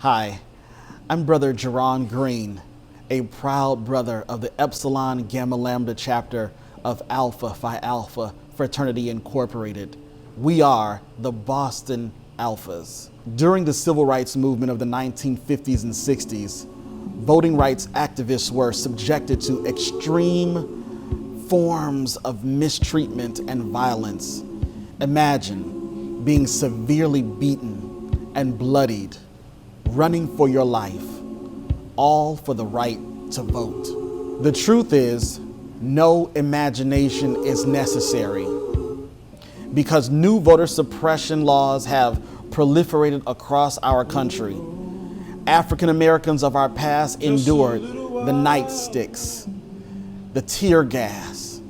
Hi, I'm Brother Jaron Green, a proud brother of the Epsilon Gamma Lambda chapter of Alpha Phi Alpha Fraternity Incorporated. We are the Boston Alphas. During the civil rights movement of the 1950s and 60s, voting rights activists were subjected to extreme forms of mistreatment and violence. Imagine being severely beaten and bloodied, running for your life, all for the right to vote. The truth is, no imagination is necessary because new voter suppression laws have proliferated across our country. African Americans of our past endured the nightsticks, the tear gas,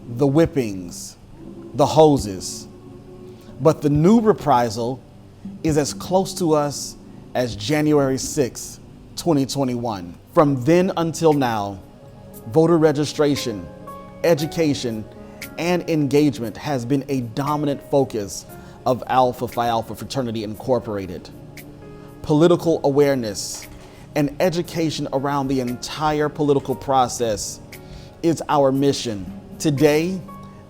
the whippings, the hoses. But the new reprisal is as close to us as January 6, 2021. From then until now, voter registration, education, and engagement has been a dominant focus of Alpha Phi Alpha Fraternity Incorporated. Political awareness and education around the entire political process is our mission. Today,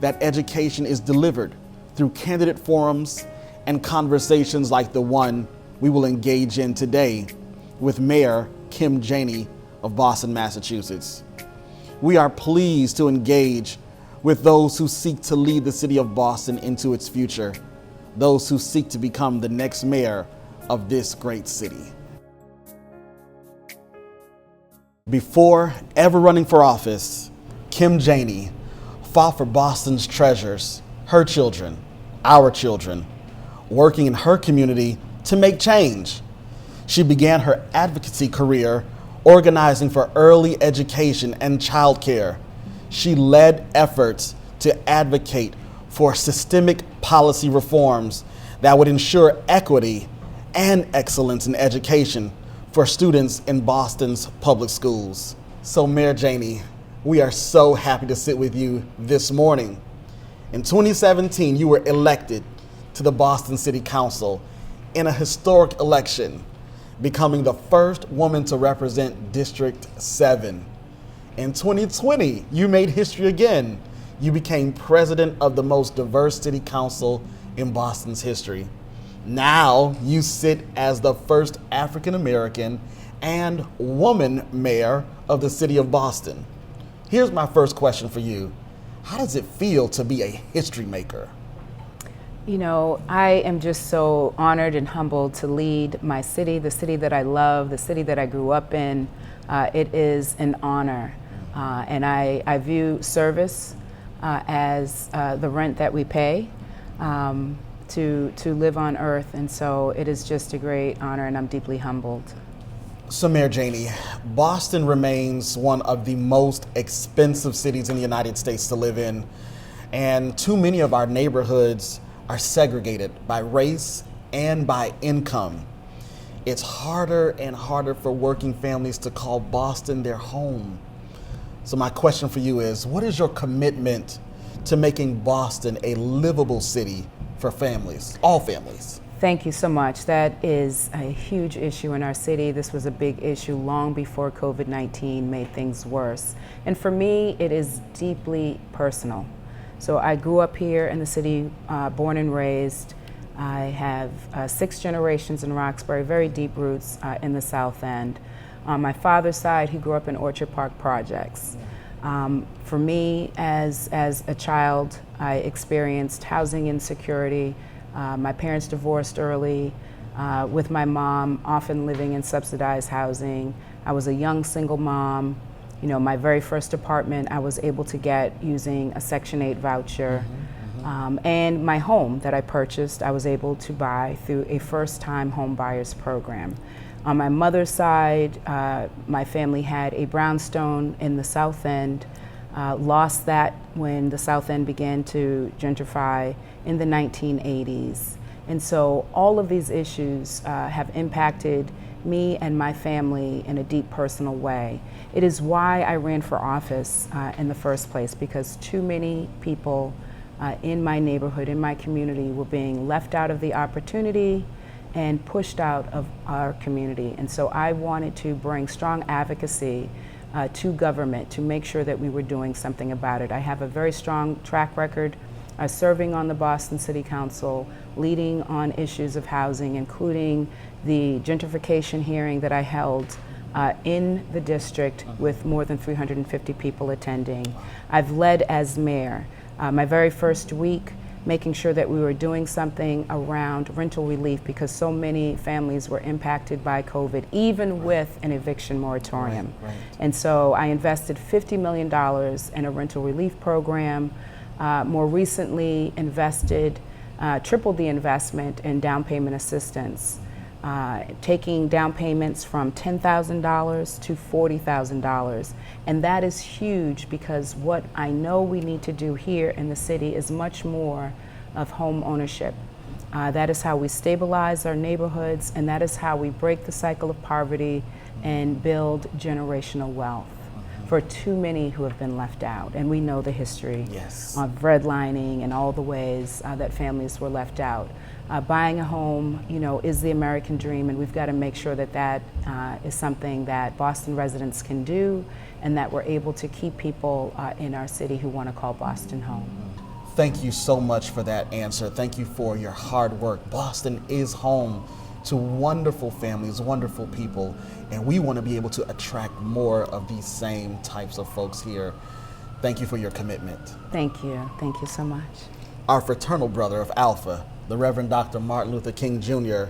that education is delivered through candidate forums and conversations like the one we will engage in today with Mayor Kim Janey of Boston, Massachusetts. We are pleased to engage with those who seek to lead the city of Boston into its future, those who seek to become the next mayor of this great city. Before ever running for office, Kim Janey fought for Boston's treasures, her children, our children, working in her community to make change. She began her advocacy career organizing for early education and childcare. She led efforts to advocate for systemic policy reforms that would ensure equity and excellence in education for students in Boston's public schools. So Mayor Janey, we are so happy to sit with you this morning. In 2017, you were elected to the Boston City Council in a historic election, becoming the first woman to represent District 7. In 2020, you made history again. You became president of the most diverse city council in Boston's history. Now you sit as the first African American and woman mayor of the city of Boston. Here's my first question for you. How does it feel to be a history maker? You know, I am just so honored and humbled to lead my city, the city that I love, the city that I grew up in. It is an honor. And I view service as the rent that we pay to live on earth. And so it is just a great honor, and I'm deeply humbled. So Mayor Janey, Boston remains one of the most expensive cities in the United States to live in. And too many of our neighborhoods are segregated by race and by income. It's harder and harder for working families to call Boston their home. So my question for you is, what is your commitment to making Boston a livable city for families, all families? Thank you so much. That is a huge issue in our city. This was a big issue long before COVID-19 made things worse. And for me, it is deeply personal. So I grew up here in the city, born and raised. I have 6 generations in Roxbury, very deep roots in the South End. On my father's side, he grew up in Orchard Park Projects. For me, as a child, I experienced housing insecurity. My parents divorced early, with my mom often living in subsidized housing. I was a young single mom. You know, my very first apartment I was able to get using a Section 8 voucher. And my home that I purchased, I was able to buy through a first-time home buyers program. On my mother's side, my family had a brownstone in the South End, lost that when the South End began to gentrify in the 1980s. And so all of these issues have impacted me and my family in a deep personal way. It is why I ran for office in the first place, because too many people in my neighborhood, in my community, were being left out of the opportunity and pushed out of our community. And so I wanted to bring strong advocacy to government to make sure that we were doing something about it. I have a very strong track record serving on the Boston City Council, leading on issues of housing, including the gentrification hearing that I held in the district with more than 350 people attending. I've led as mayor. My very first week, making sure that we were doing something around rental relief because so many families were impacted by COVID, even with an eviction moratorium. Right. And so I invested $50 million in a rental relief program. More recently invested, tripled the investment in down payment assistance, taking down payments from $10,000 to $40,000. And that is huge because what I know we need to do here in the city is much more of home ownership. That is how we stabilize our neighborhoods, and that is how we break the cycle of poverty and build generational wealth for too many who have been left out. And we know the history of redlining and all the ways that families were left out. Buying a home, is the American dream, and we've got to make sure that that is something that Boston residents can do and that we're able to keep people in our city who want to call Boston home. Thank you so much for that answer. Thank you for your hard work. Boston is home to wonderful families, wonderful people, and we want to be able to attract more of these same types of folks here. Thank you for your commitment. Thank you. Thank you so much. Our fraternal brother of Alpha, the Reverend Dr. Martin Luther King Jr.,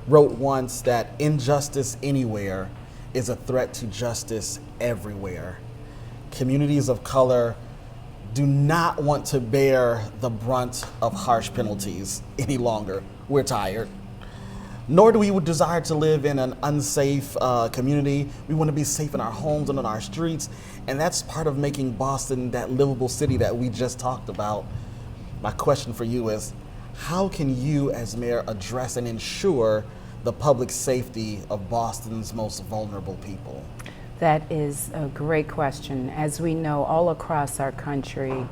wrote once that injustice anywhere is a threat to justice everywhere. Communities of color do not want to bear the brunt of harsh penalties any longer. We're tired. Nor do we desire to live in an unsafe community. We want to be safe in our homes and on our streets. And that's part of making Boston that livable city that we just talked about. My question for you is, how can you as mayor address and ensure the public safety of Boston's most vulnerable people? That is a great question. As we know, all across our country,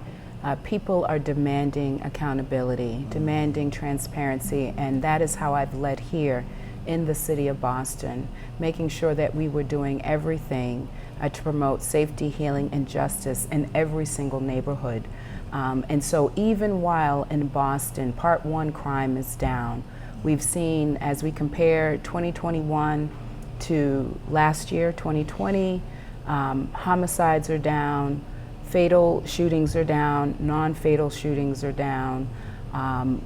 people are demanding accountability, demanding transparency, and that is how I've led here in the city of Boston, making sure that we were doing everything to promote safety, healing, and justice in every single neighborhood. And so even while in Boston, Part 1 crime is down, we've seen, as we compare 2021 to last year, 2020, homicides are down, fatal shootings are down, non-fatal shootings are down.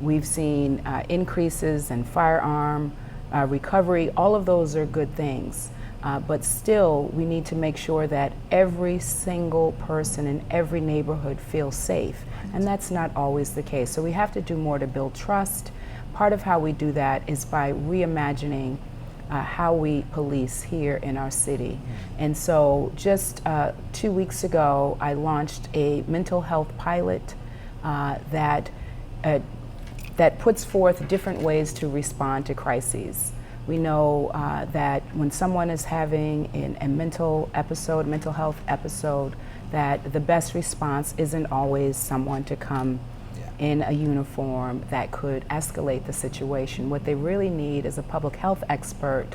We've seen increases in firearm recovery. All of those are good things. But still, we need to make sure that every single person in every neighborhood feels safe. And that's not always the case. So we have to do more to build trust. Part of how we do that is by reimagining how we police here in our city. And so just 2 weeks ago, I launched a mental health pilot that puts forth different ways to respond to crises. We know that when someone is having a mental health episode, that the best response isn't always someone to come in a uniform that could escalate the situation. What they really need is a public health expert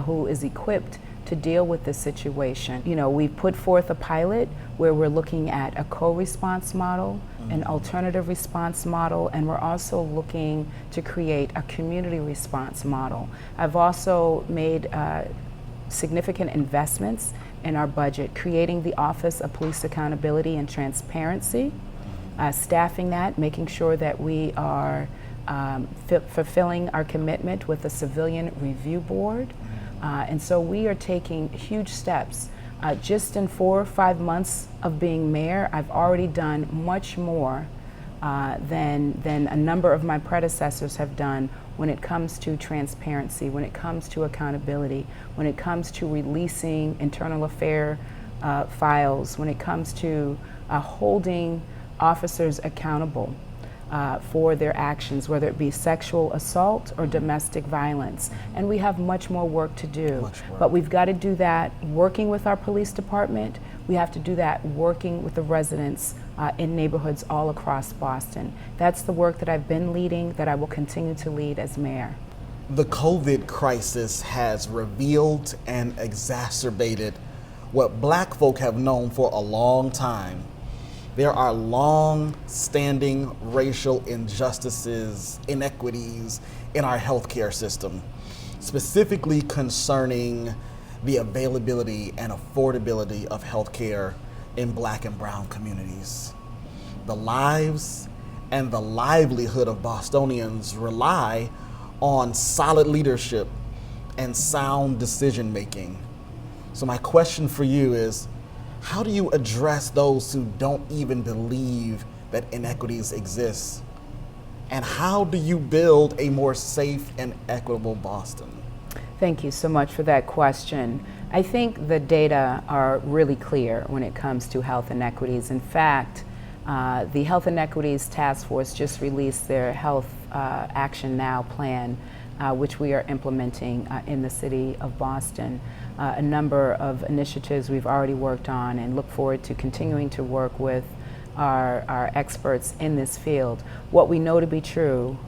who is equipped to deal with this situation. We've put forth a pilot where we're looking at a co-response model, an alternative response model, and we're also looking to create a community response model. I've also made significant investments in our budget, creating the Office of Police Accountability and Transparency, staffing that, making sure that we are fulfilling our commitment with the Civilian Review Board. And so we are taking huge steps. Just in 4 or 5 months of being mayor, I've already done much more than a number of my predecessors have done when it comes to transparency, when it comes to accountability, when it comes to releasing internal affair files, when it comes to holding officers accountable for their actions, whether it be sexual assault or domestic violence. And we have much more work to do. But we've got to do that working with our police department. We have to do that working with the residents in neighborhoods all across Boston. That's the work that I've been leading, that I will continue to lead as mayor. The COVID crisis has revealed and exacerbated what Black folk have known for a long time. There are long-standing racial injustices, inequities in our healthcare system, specifically concerning the availability and affordability of healthcare in Black and brown communities. The lives and the livelihood of Bostonians rely on solid leadership and sound decision making. So my question for you is, how do you address those who don't even believe that inequities exist? And how do you build a more safe and equitable Boston? Thank you so much for that question. I think the data are really clear when it comes to health inequities. In fact, the Health Inequities Task Force just released their Health Action Now plan, which we are implementing in the city of Boston. A number of initiatives we've already worked on and look forward to continuing to work with our experts in this field. What we know to be true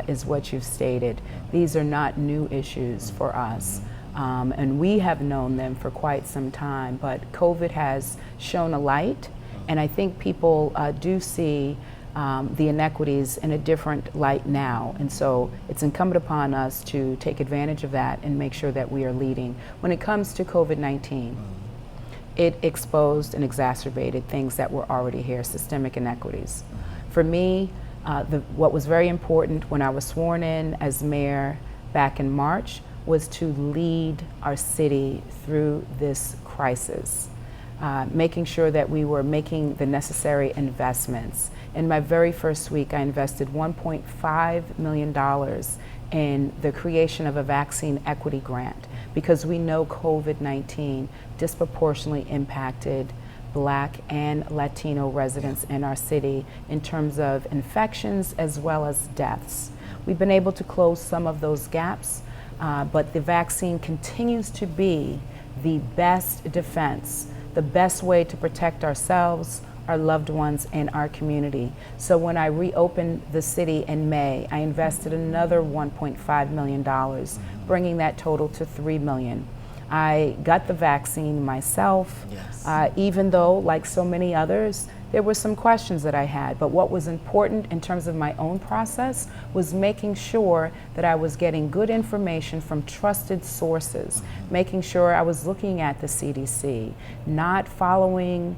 is what you've stated. These are not new issues for us. And we have known them for quite some time, but COVID has shown a light, and I think people do see the inequities in a different light now. And so it's incumbent upon us to take advantage of that and make sure that we are leading. When it comes to COVID-19, it exposed and exacerbated things that were already here, systemic inequities. For me, what was very important when I was sworn in as mayor back in March was to lead our city through this crisis, making sure that we were making the necessary investments. In my very first week, I invested $1.5 million in the creation of a vaccine equity grant, because we know COVID-19 disproportionately impacted Black and Latino residents in our city in terms of infections as well as deaths. We've been able to close some of those gaps, but the vaccine continues to be the best defense, the best way to protect ourselves, our loved ones, and our community. So when I reopened the city in May, I invested another $1.5 million, bringing that total to $3 million. I got the vaccine myself, even though, like so many others, there were some questions that I had. But what was important in terms of my own process was making sure that I was getting good information from trusted sources, making sure I was looking at the CDC, not following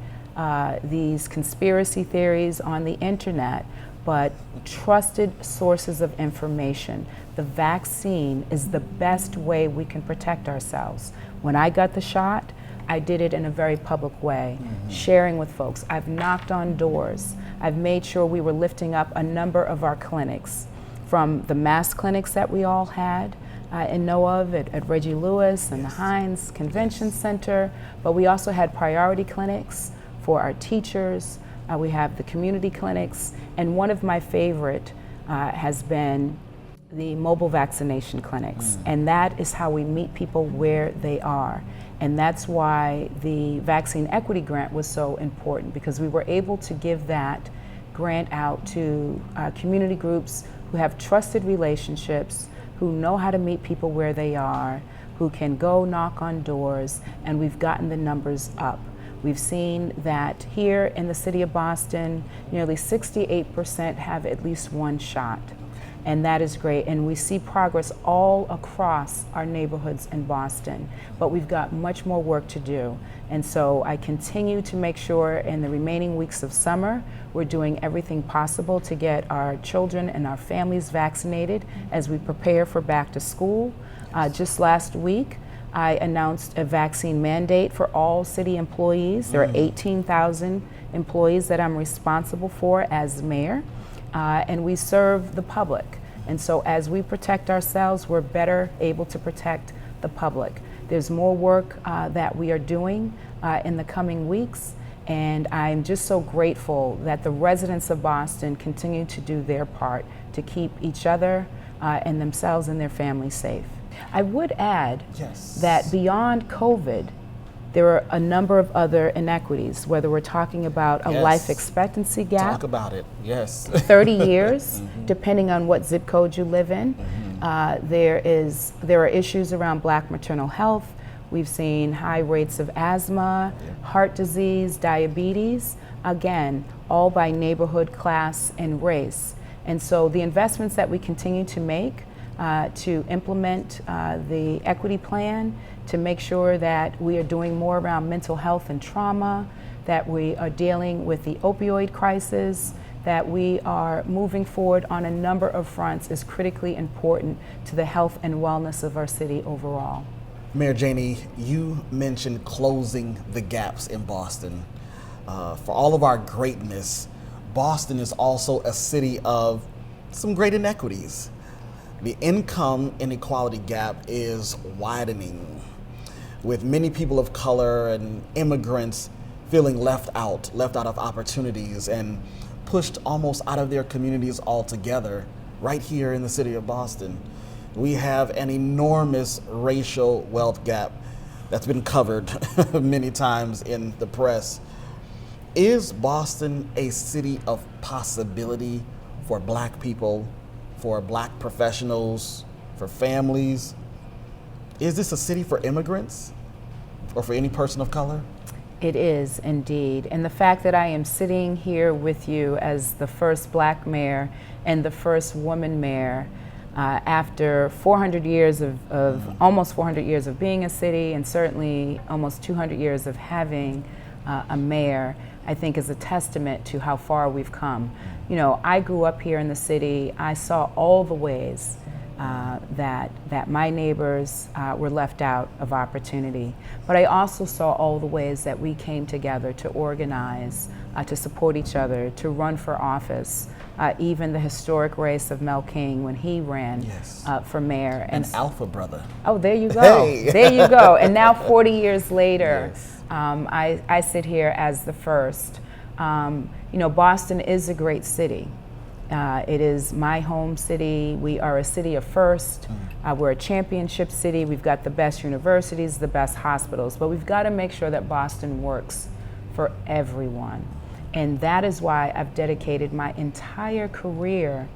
these conspiracy theories on the internet, but trusted sources of information. The vaccine is the best way we can protect ourselves. When I got the shot, I did it in a very public way, sharing with folks. I've knocked on doors. I've made sure we were lifting up a number of our clinics, from the mass clinics that we all had and know of at Reggie Lewis and the Heinz Convention Center, but we also had priority clinics for our teachers. We have the community clinics, and one of my favorite has been the mobile vaccination clinics, and that is how we meet people where they are. And that's why the vaccine equity grant was so important, because we were able to give that grant out to community groups who have trusted relationships, who know how to meet people where they are, who can go knock on doors, and we've gotten the numbers up. We've seen that here in the city of Boston, nearly 68% have at least one shot. And that is great. And we see progress all across our neighborhoods in Boston, but we've got much more work to do. And so I continue to make sure in the remaining weeks of summer, we're doing everything possible to get our children and our families vaccinated as we prepare for back to school. Just last week, I announced a vaccine mandate for all city employees. There are 18,000 employees that I'm responsible for as mayor, and we serve the public. And so as we protect ourselves, we're better able to protect the public. There's more work that we are doing in the coming weeks, and I'm just so grateful that the residents of Boston continue to do their part to keep each other and themselves and their families safe. I would add that beyond COVID, there are a number of other inequities, whether we're talking about a life expectancy gap. Talk about it, 30 years, depending on what zip code you live in. There are issues around Black maternal health. We've seen high rates of asthma, heart disease, diabetes, again, all by neighborhood, class, and race. And so the investments that we continue to make to implement the equity plan, to make sure that we are doing more around mental health and trauma, that we are dealing with the opioid crisis, that we are moving forward on a number of fronts is critically important to the health and wellness of our city overall. Mayor Janey, you mentioned closing the gaps in Boston. For all of our greatness, Boston is also a city of some great inequities. The income inequality gap is widening, with many people of color and immigrants feeling left out of opportunities and pushed almost out of their communities altogether right here in the city of Boston. We have an enormous racial wealth gap that's been covered many times in the press. Is Boston a city of possibility for Black people, for Black professionals, for families? Is this a city for immigrants or for any person of color? It is indeed. And the fact that I am sitting here with you as the first Black mayor and the first woman mayor after 400 years of almost 400 years of being a city, and certainly almost 200 years of having a mayor, I think is a testament to how far we've come. You know, I grew up here in the city. I saw all the ways that my neighbors were left out of opportunity. But I also saw all the ways that we came together to organize, to support each other, to run for office. Even the historic race of Mel King when he ran for mayor. An alpha brother. Oh, there you go. Hey. There you go. And now 40 years later, I sit here as the first. You know, Boston is a great city. It is my home city. We are a city of first. We're a championship city. We've got the best universities, the best hospitals, but we've got to make sure that Boston works for everyone. And that is why I've dedicated my entire career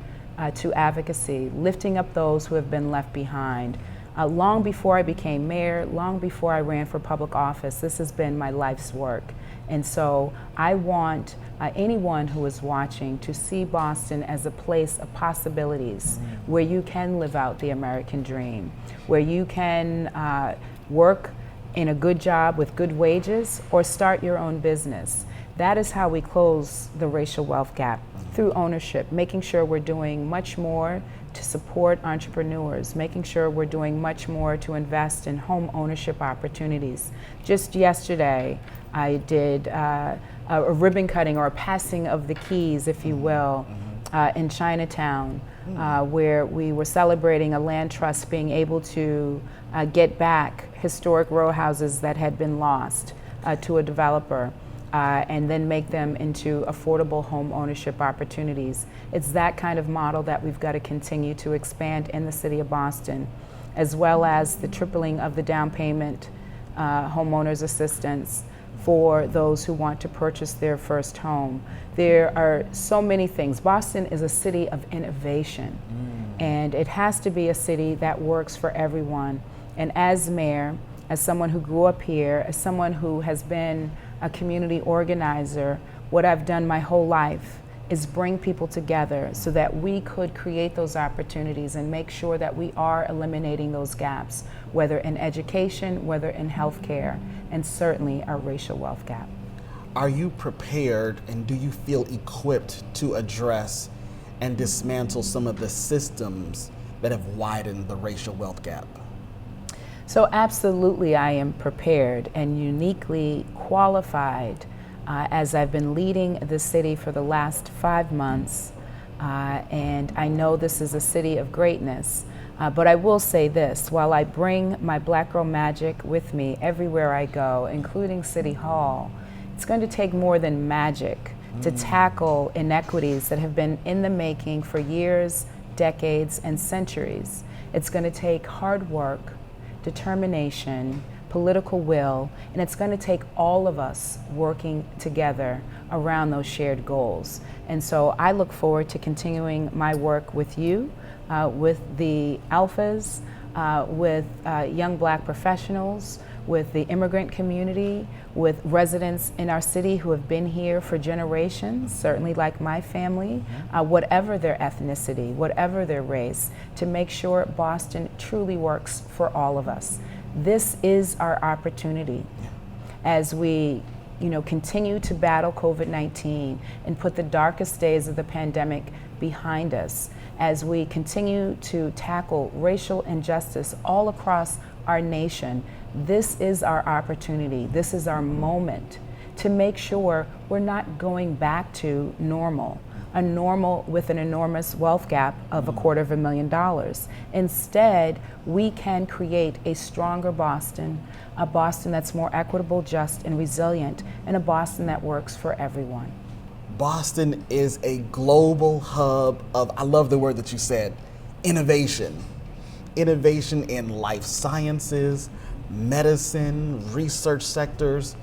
to advocacy, lifting up those who have been left behind. Long before I became mayor, long before I ran for public office, this has been my life's work. And so I want anyone who is watching to see Boston as a place of possibilities, where you can live out the American dream, where you can work in a good job with good wages or start your own business. That is how we close the racial wealth gap, through ownership, making sure we're doing much more to support entrepreneurs, making sure we're doing much more to invest in home ownership opportunities. Just yesterday, I did a ribbon cutting or a passing of the keys, if you will, in Chinatown, where we were celebrating a land trust being able to get back historic row houses that had been lost to a developer. And then make them into affordable home ownership opportunities. It's that kind of model that we've got to continue to expand in the city of Boston, as well as the tripling of the down payment homeowners assistance for those who want to purchase their first home. There are so many things. Boston is a city of innovation, and it has to be a city that works for everyone. And as mayor, as someone who grew up here, as someone who has been a community organizer, what I've done my whole life is bring people together so that we could create those opportunities and make sure that we are eliminating those gaps, whether in education, whether in healthcare, and certainly our racial wealth gap. Are you prepared and do you feel equipped to address and dismantle some of the systems that have widened the racial wealth gap? So absolutely, I am prepared and uniquely qualified as I've been leading the city for the last 5 months. And I know this is a city of greatness. But I will say this, while I bring my Black Girl magic with me everywhere I go, including City Hall, it's going to take more than magic to tackle inequities that have been in the making for years, decades, and centuries. It's going to take hard work, determination, political will, and it's going to take all of us working together around those shared goals. And so I look forward to continuing my work with you, with the alphas, with young black professionals, with the immigrant community, with residents in our city who have been here for generations, certainly like my family, whatever their ethnicity, whatever their race, to make sure Boston truly works for all of us. This is our opportunity as we continue to battle COVID-19 and put the darkest days of the pandemic behind us, as we continue to tackle racial injustice all across our nation. This is our opportunity. This is our moment to make sure we're not going back to normal, a normal with an enormous wealth gap of $250,000. Instead, we can create a stronger Boston, a Boston that's more equitable, just, and resilient, and a Boston that works for everyone. Boston is a global hub of, I love the word that you said, innovation. Innovation in life sciences, medicine, research sectors.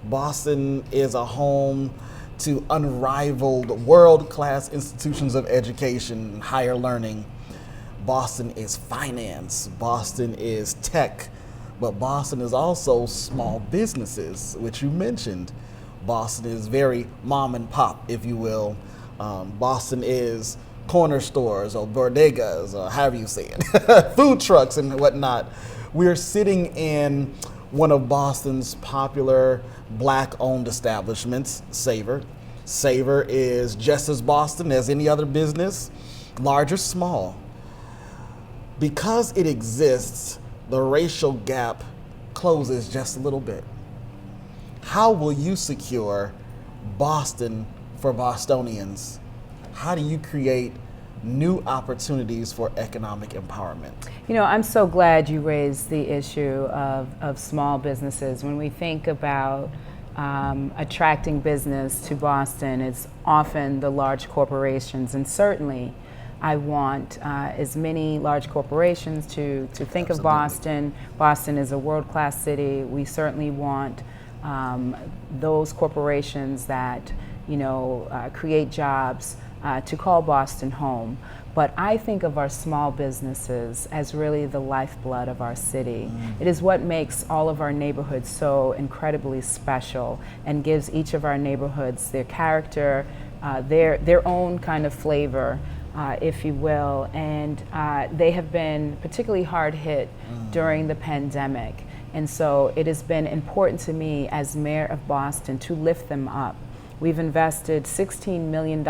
Boston is a home to unrivaled world-class institutions of education and higher learning. Boston is finance, Boston is tech, but Boston is also small businesses, which you mentioned. Boston is very mom and pop, if you will. Boston is corner stores or bodegas, or however you say it, food trucks and whatnot. We're sitting in one of Boston's popular black-owned establishments, Savor. Savor is just as Boston as any other business, large or small. Because it exists, the racial gap closes just a little bit. How will you secure Boston for Bostonians? How do you create new opportunities for economic empowerment? I'm so glad you raised the issue of small businesses. When we think about attracting business to Boston, it's often the large corporations, and certainly I want as many large corporations to think Absolutely. of Boston. Boston is a world-class city. We certainly want those corporations that create jobs to call Boston home. But I think of our small businesses as really the lifeblood of our city. It is what makes all of our neighborhoods so incredibly special and gives each of our neighborhoods their character, their own kind of flavor, if you will. And they have been particularly hard hit during the pandemic. And so it has been important to me as mayor of Boston to lift them up. We've invested $16 million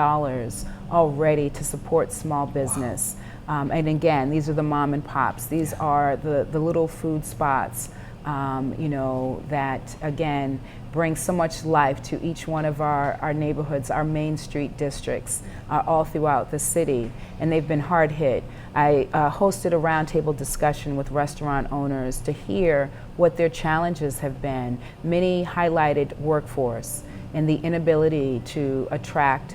already to support small business. And again, these are the mom and pops. These are the little food spots, that again bring so much life to each one of our neighborhoods, our Main Street districts, all throughout the city. And they've been hard hit. I hosted a roundtable discussion with restaurant owners to hear what their challenges have been. Many highlighted workforce and the inability to attract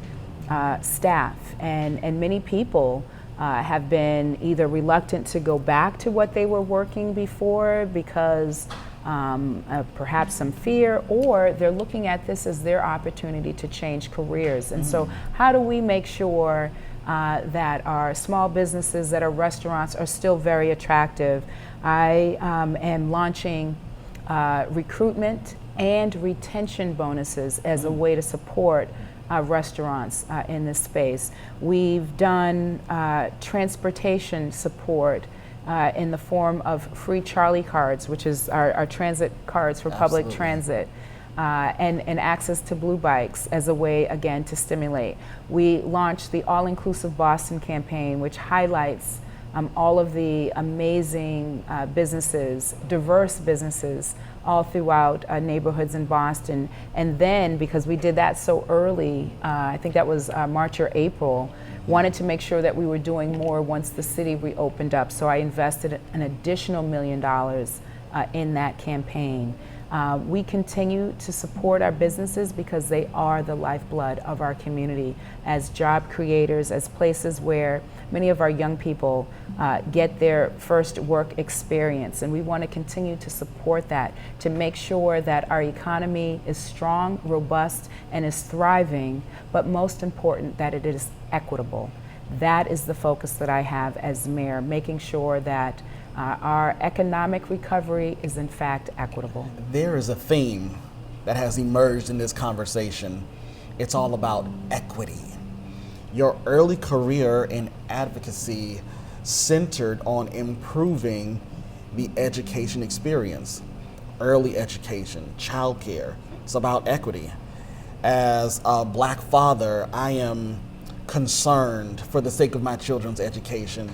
staff. And many people have been either reluctant to go back to what they were working before because perhaps some fear, or they're looking at this as their opportunity to change careers. And so how do we make sure that our small businesses, that our restaurants are still very attractive? I am launching recruitment and retention bonuses as a way to support restaurants in this space. We've done transportation support in the form of free Charlie cards, which is our transit cards for public transit, and access to blue bikes as a way, again, to stimulate. We launched the All-Inclusive Boston campaign, which highlights all of the amazing businesses, diverse businesses, all throughout neighborhoods in Boston. And then, because we did that so early, I think that was March or April, wanted to make sure that we were doing more once the city reopened up. So I invested an additional $1 million in that campaign. We continue to support our businesses because they are the lifeblood of our community as job creators, as places where many of our young people get their first work experience. And we want to continue to support that to make sure that our economy is strong, robust, and is thriving, but most important, that it is equitable. That is the focus that I have as mayor, making sure that our economic recovery is in fact equitable. There is a theme that has emerged in this conversation. It's all about equity. Your early career in advocacy centered on improving the education experience, early education, childcare. It's about equity. As a Black father, I am concerned for the sake of my children's education.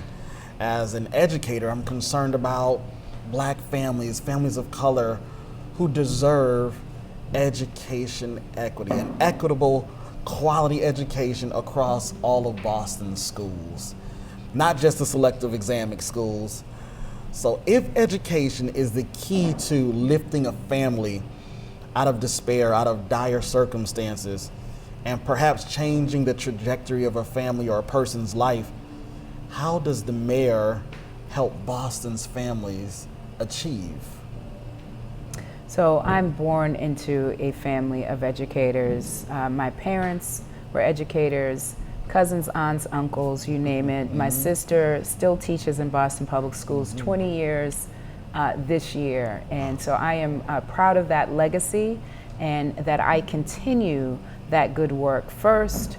As an educator, I'm concerned about Black families, families of color who deserve education equity, an equitable quality education across all of Boston's schools, not just the selective examic schools. So if education is the key to lifting a family out of despair, out of dire circumstances, and perhaps changing the trajectory of a family or a person's life, how does the mayor help Boston's families achieve? So I'm born into a family of educators. My parents were educators, cousins, aunts, uncles, you name it. My sister still teaches in Boston Public Schools, 20 years this year. And so I am proud of that legacy and that I continue that good work first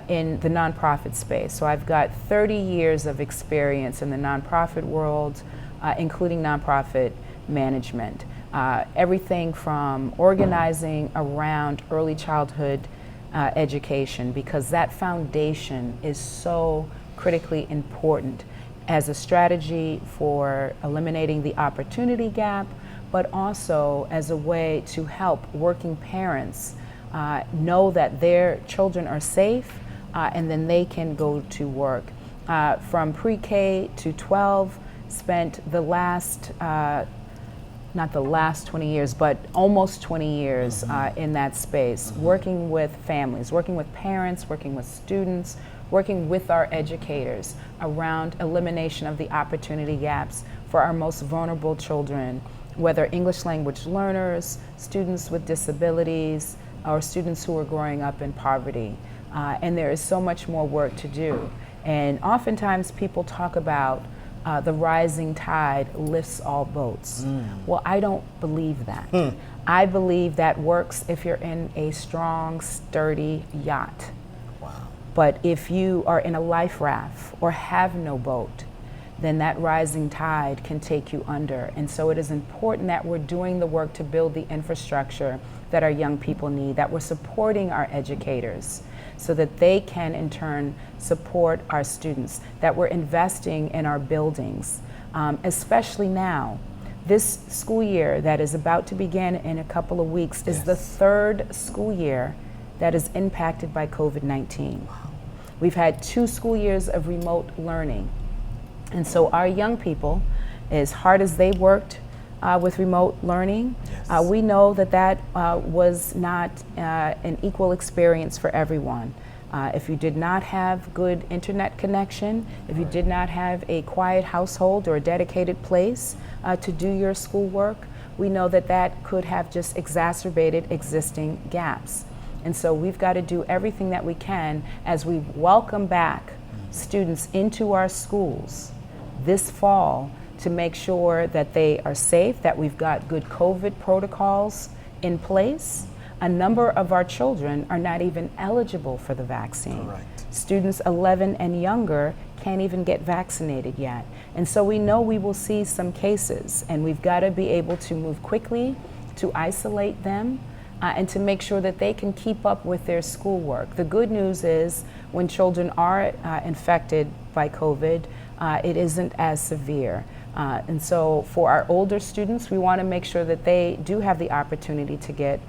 in the nonprofit space. So I've got 30 years of experience in the nonprofit world, including nonprofit management. Everything from organizing around early childhood education, because that foundation is so critically important as a strategy for eliminating the opportunity gap, but also as a way to help working parents know that their children are safe and then they can go to work. From pre-K to 12, spent the last not the last 20 years, but almost 20 years in that space, working with families, working with parents, working with students, working with our educators around elimination of the opportunity gaps for our most vulnerable children, whether English language learners, students with disabilities, or students who are growing up in poverty. And there is so much more work to do. And oftentimes people talk about the rising tide lifts all boats. Well, I don't believe that. I believe that works if you're in a strong, sturdy yacht. Wow. But if you are in a life raft or have no boat, then that rising tide can take you under. And so it is important that we're doing the work to build the infrastructure that our young people need, that we're supporting our educators so that they can in turn support our students, that we're investing in our buildings, especially now. This school year that is about to begin in a couple of weeks is the third school year that is impacted by COVID-19. We've had 2 school years of remote learning. And so our young people, as hard as they worked with remote learning, we know that that was not an equal experience for everyone. If you did not have good internet connection, if you did not have a quiet household or a dedicated place to do your schoolwork, we know that that could have just exacerbated existing gaps. And so we've got to do everything that we can as we welcome back students into our schools this fall to make sure that they are safe, that we've got good COVID protocols in place. A number of our children are not even eligible for the vaccine. Correct. Students 11 and younger can't even get vaccinated yet. And so we know we will see some cases, and we've got to be able to move quickly to isolate them and to make sure that they can keep up with their schoolwork. The good news is when children are infected by COVID, it isn't as severe. And so for our older students, we want to make sure that they do have the opportunity to get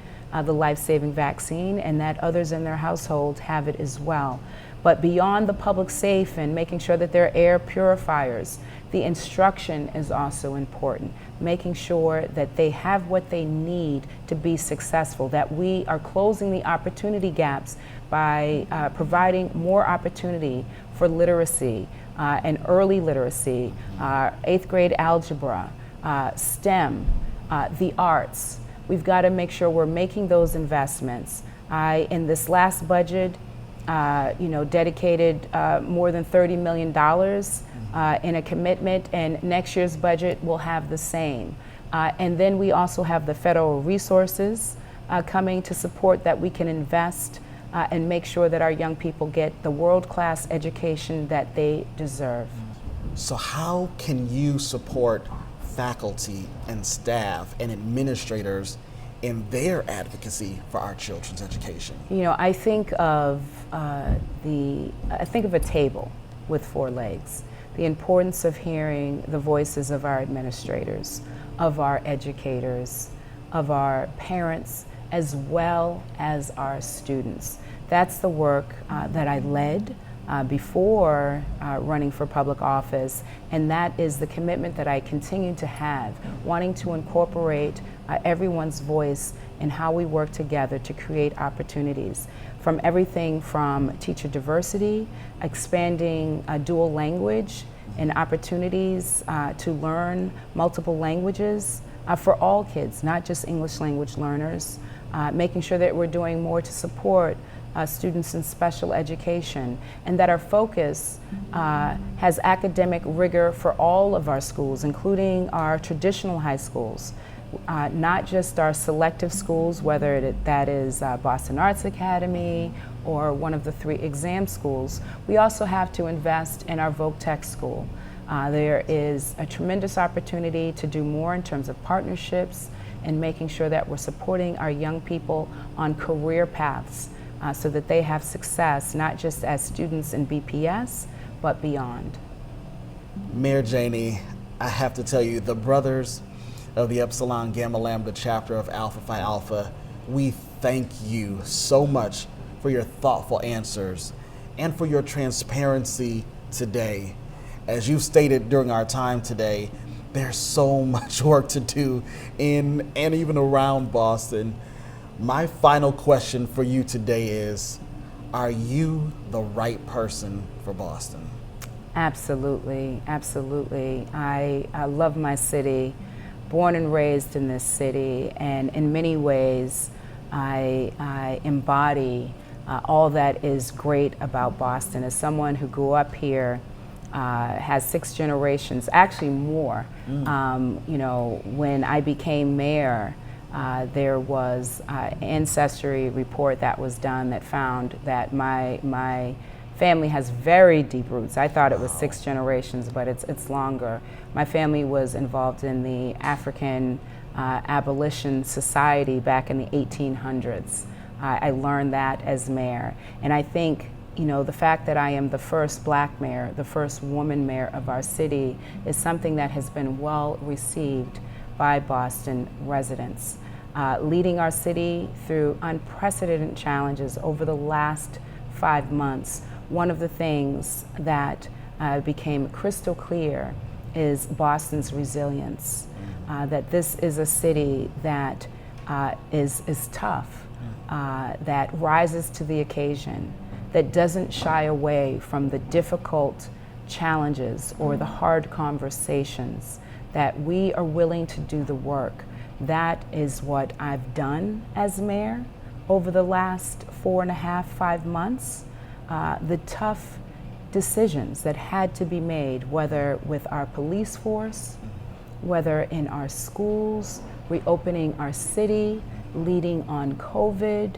the life-saving vaccine and that others in their household have it as well. But beyond the public safe and making sure that there are air purifiers, the instruction is also important, making sure that they have what they need to be successful, that we are closing the opportunity gaps by providing more opportunity for literacy and early literacy, 8th grade algebra, STEM, the arts. We've got to make sure we're making those investments. In this last budget, dedicated more than $30 million in a commitment, and next year's budget will have the same. And then we also have the federal resources coming to support that we can invest and make sure that our young people get the world-class education that they deserve. So how can you support faculty and staff and administrators in their advocacy for our children's education? I think of a table with four legs. The importance of hearing the voices of our administrators, of our educators, of our parents, as well as our students. That's the work that I led before running for public office, and that is the commitment that I continue to have, wanting to incorporate everyone's voice in how we work together to create opportunities, from everything from teacher diversity, expanding dual language and opportunities to learn multiple languages for all kids, not just English language learners, making sure that we're doing more to support students in special education, and that our focus has academic rigor for all of our schools, including our traditional high schools, not just our selective schools, whether that is Boston Arts Academy or one of the 3 exam schools. We also have to invest in our Voc Tech school. There is a tremendous opportunity to do more in terms of partnerships and making sure that we're supporting our young people on career paths so that they have success, not just as students in BPS, but beyond. Mayor Janey, I have to tell you, the brothers of the Epsilon Gamma Lambda chapter of Alpha Phi Alpha, we thank you so much for your thoughtful answers and for your transparency today. As you stated during our time today, there's so much work to do in and even around Boston. My final question for you today is, are you the right person for Boston? Absolutely, absolutely. I love my city, born and raised in this city, and in many ways I embody all that is great about Boston. As someone who grew up here, has 6 generations, actually more. When I became mayor, there was an ancestry report that was done that found that my family has very deep roots. I thought it was 6 generations, but it's longer. My family was involved in the African Abolition Society back in the 1800s. I learned that as mayor, and I think the fact that I am the first Black mayor, the first woman mayor of our city, is something that has been well received by Boston residents. Leading our city through unprecedented challenges over the last 5 months, one of the things that became crystal clear is Boston's resilience, that this is a city that is tough, that rises to the occasion, that doesn't shy away from the difficult challenges or the hard conversations, that we are willing to do the work. That is what I've done as mayor over the last 4.5, 5 months. The tough decisions that had to be made, whether with our police force, whether in our schools, reopening our city, leading on COVID,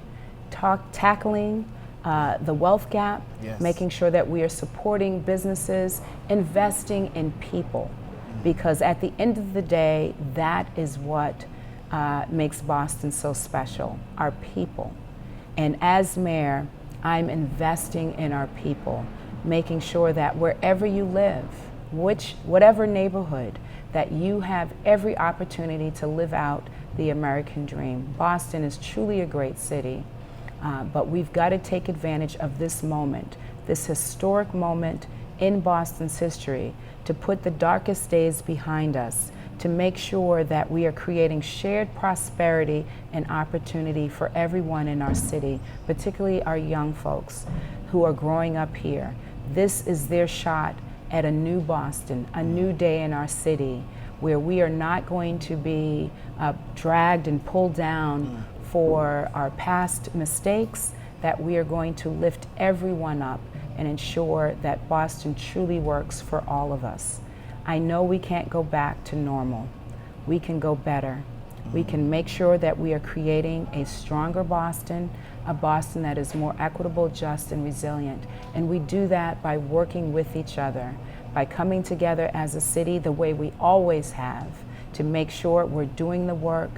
tackling the wealth gap, yes, making sure that we are supporting businesses, investing in people. Because at the end of the day, that is what makes Boston so special, our people. And as mayor, I'm investing in our people, making sure that wherever you live, whatever neighborhood, that you have every opportunity to live out the American dream. Boston is truly a great city, but we've got to take advantage of this moment, this historic moment in Boston's history, to put the darkest days behind us, to make sure that we are creating shared prosperity and opportunity for everyone in our city, particularly our young folks who are growing up here. This is their shot at a new Boston, a new day in our city, where we are not going to be dragged and pulled down for our past mistakes, that we are going to lift everyone up and ensure that Boston truly works for all of us. I know we can't go back to normal. We can go better. We can make sure that we are creating a stronger Boston, a Boston that is more equitable, just, and resilient. And we do that by working with each other, by coming together as a city the way we always have, to make sure we're doing the work,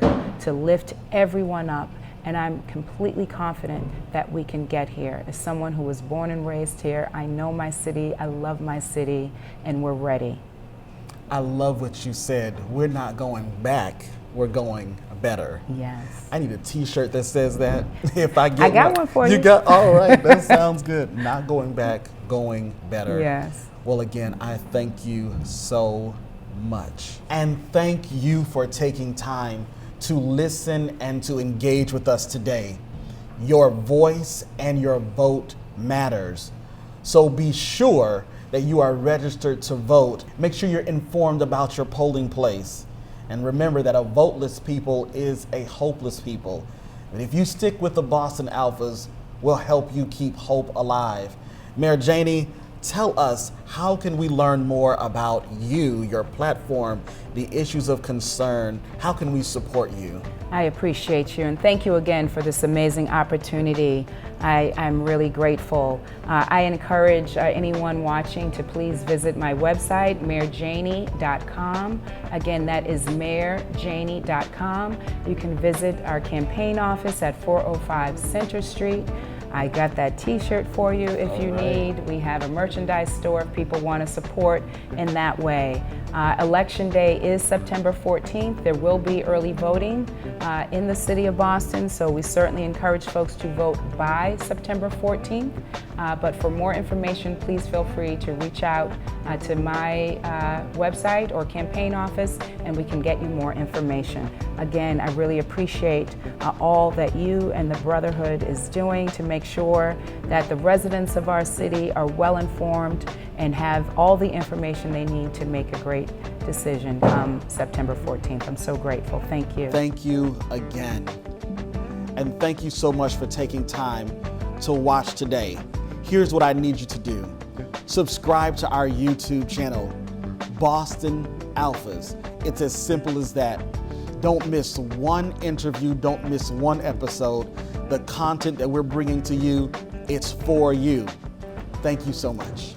to lift everyone up. And I'm completely confident that we can get here. As someone who was born and raised here, I know my city, I love my city, and we're ready. I love what you said. We're not going back, we're going better. Yes. I need a t-shirt that says that. If I get I got one for you. You got, all right, that sounds good. Not going back, going better. Yes. Well, again, I thank you so much. And thank you for taking time to listen and to engage with us today. Your voice and your vote matters. So be sure that you are registered to vote. Make sure you're informed about your polling place. And remember that a voteless people is a hopeless people. And if you stick with the Boston Alphas, we'll help you keep hope alive. Mayor Janey, tell us, how can we learn more about you, your platform, the issues of concern? How can we support you? I appreciate you, and thank you again for this amazing opportunity. I'm really grateful. I encourage anyone watching to please visit my website, mayorjaney.com. Again, that is mayorjaney.com. You can visit our campaign office at 405 Center Street. I got that t-shirt for you if you need. We have a merchandise store if people want to support in that way. Election day is September 14th. There will be early voting in the city of Boston, so we certainly encourage folks to vote by September 14th. But for more information, please feel free to reach out to my website or campaign office, and we can get you more information. Again, I really appreciate all that you and the Brotherhood is doing to make sure that the residents of our city are well informed and have all the information they need to make a great decision come September 14th. I'm so grateful. Thank you. Thank you again. And thank you so much for taking time to watch today. Here's what I need you to do. Subscribe to our YouTube channel, Boston Alphas. It's as simple as that. Don't miss one interview, don't miss one episode. The content that we're bringing to you, it's for you. Thank you so much.